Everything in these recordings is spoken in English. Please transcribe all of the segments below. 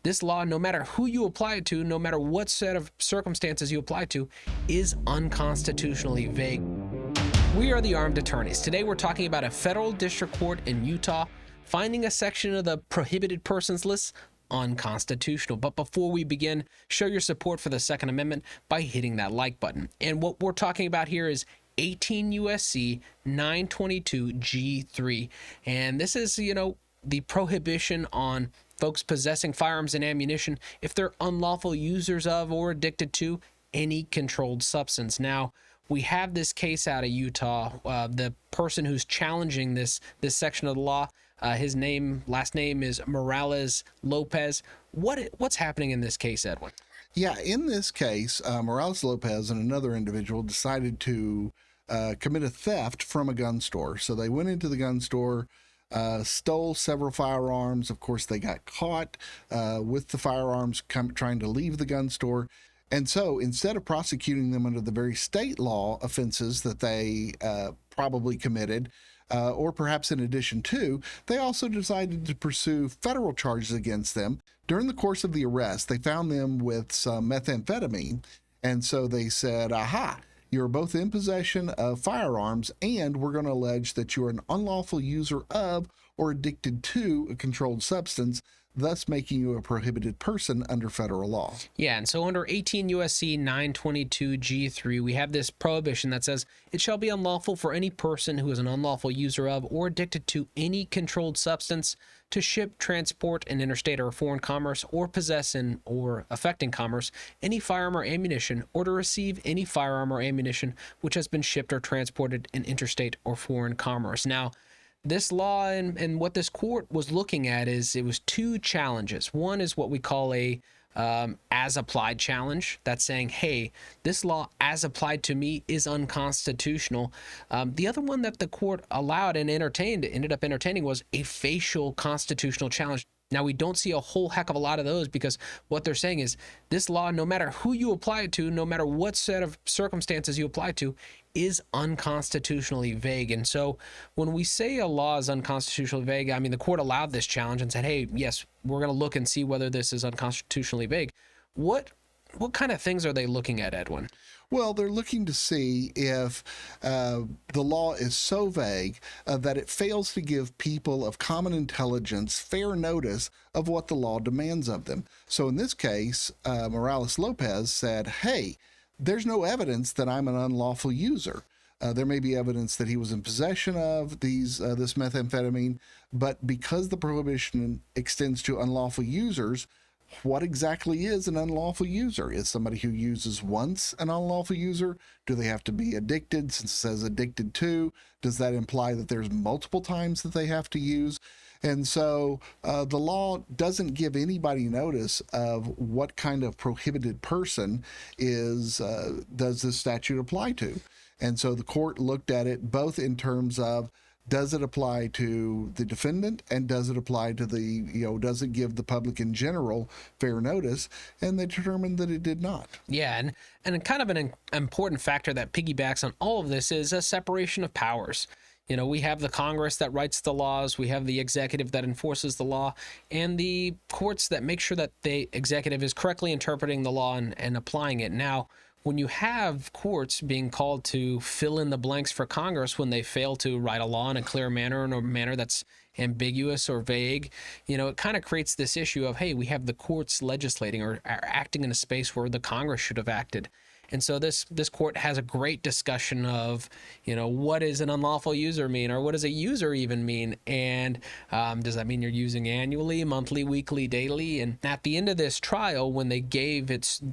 this law, no matter who you apply it to, no matter what set of circumstances you apply to, is unconstitutionally vague. We are the Armed Attorneys. Today we're talking about a federal district court in Utah finding a section of the prohibited persons list unconstitutional. But before we begin, show your support for the Second Amendment by hitting that like button. And what we're talking about here is 18 U.S.C. 922 G3. And this is, the prohibition on folks possessing firearms and ammunition if they're unlawful users of or addicted to any controlled substance. Now, we have this case out of Utah. The person who's challenging this section of the law, his last name is Morales-Lopez. What's happening in this case, Edwin? Yeah, in this case, Morales-Lopez and another individual decided to commit a theft from a gun store. So they went into the gun store, stole several firearms. Of course, they got caught with the firearms trying to leave the gun store. And so instead of prosecuting them under the very state law offenses that they probably committed, or perhaps in addition to, they also decided to pursue federal charges against them. During the course of the arrest, they found them with some methamphetamine. And so they said, aha, you're both in possession of firearms, and we're going to allege that you're an unlawful user of or addicted to a controlled substance, thus making you a prohibited person under federal law. Yeah, and so under 18 U.S.C. 922 G3, we have this prohibition that says, it shall be unlawful for any person who is an unlawful user of or addicted to any controlled substance to ship, transport in interstate or foreign commerce, or possess in or affecting commerce any firearm or ammunition, or to receive any firearm or ammunition which has been shipped or transported in interstate or foreign commerce. Now, this law and what this court was looking at is it was two challenges. One is what we call a as applied challenge. That's saying, hey, this law as applied to me is unconstitutional. The other one that the court allowed and ended up entertaining was a facial constitutional challenge. Now, we don't see a whole heck of a lot of those because what they're saying is this law, no matter who you apply it to, no matter what set of circumstances you apply to, is unconstitutionally vague. And so when we say a law is unconstitutionally vague, I mean, the court allowed this challenge and said, hey, yes, we're going to look and see whether this is unconstitutionally vague. What kind of things are they looking at, Edwin? Well, they're looking to see if the law is so vague that it fails to give people of common intelligence fair notice of what the law demands of them. So in this case, Morales-Lopez said, hey, there's no evidence that I'm an unlawful user. There may be evidence that he was in possession of this methamphetamine, but because the prohibition extends to unlawful users, what exactly is an unlawful user? Is somebody who uses once an unlawful user? Do they have to be addicted? Since it says addicted to, does that imply that there's multiple times that they have to use? And so the law doesn't give anybody notice of what kind of prohibited person does this statute apply to. And so the court looked at it both in terms of, does it apply to the defendant, and does it apply to does it give the public in general fair notice? And they determined that it did not. Yeah, and kind of an important factor that piggybacks on all of this is a separation of powers. We have the Congress that writes the laws, we have the executive that enforces the law, and the courts that make sure that the executive is correctly interpreting the law and applying it. Now, when you have courts being called to fill in the blanks for Congress when they fail to write a law in a clear manner, in a manner that's ambiguous or vague, it kind of creates this issue of, hey, we have the courts legislating or acting in a space where the Congress should have acted. And so this court has a great discussion of, what does an unlawful user mean, or what does a user even mean? And does that mean you're using annually, monthly, weekly, daily? And at the end of this trial, when the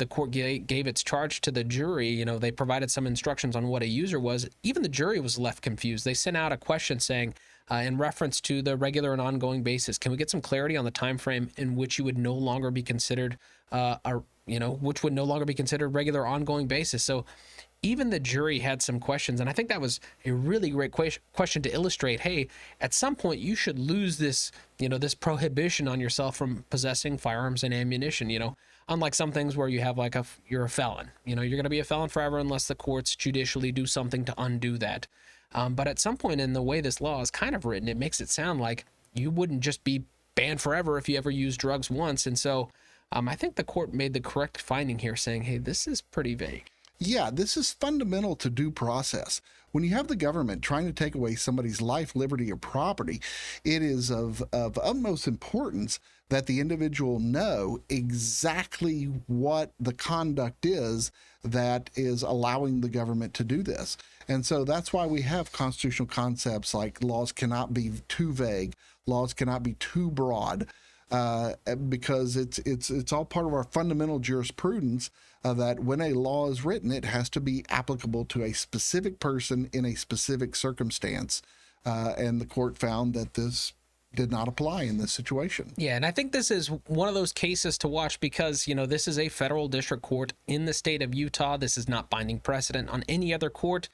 court gave its charge to the jury, they provided some instructions on what a user was. Even the jury was left confused. They sent out a question saying, in reference to the regular and ongoing basis, can we get some clarity on the time frame in which you would no longer be considered which would no longer be considered regular ongoing basis? So even the jury had some questions, and I think that was a really great question to illustrate, hey, at some point you should lose this prohibition on yourself from possessing firearms and ammunition, unlike some things where you have you're a felon, you're going to be a felon forever unless the courts judicially do something to undo that. But at some point in the way this law is kind of written, it makes it sound like you wouldn't just be banned forever if you ever use drugs once. And so I think the court made the correct finding here, saying, hey, this is pretty vague. Yeah, this is fundamental to due process. When you have the government trying to take away somebody's life, liberty, or property, it is of utmost importance that the individual know exactly what the conduct is that is allowing the government to do this. And so that's why we have constitutional concepts like laws cannot be too vague, laws cannot be too broad, because it's all part of our fundamental jurisprudence, that when a law is written, it has to be applicable to a specific person in a specific circumstance. And the court found that this did not apply in this situation. Yeah, and I think this is one of those cases to watch because, this is a federal district court in the state of Utah. This is not binding precedent on any other court.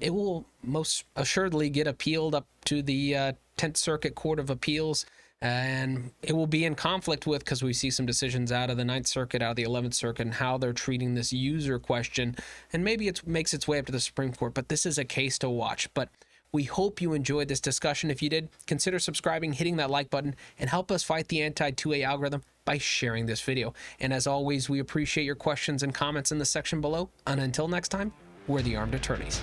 It will most assuredly get appealed up to the 10th Circuit Court of Appeals. And it will be in conflict with, because we see some decisions out of the 9th Circuit, out of the 11th Circuit, and how they're treating this user question. And maybe it makes its way up to the Supreme Court, but this is a case to watch. But we hope you enjoyed this discussion. If you did, consider subscribing, hitting that like button, and help us fight the anti-2A algorithm by sharing this video. And as always, we appreciate your questions and comments in the section below. And until next time, we're the Armed Attorneys.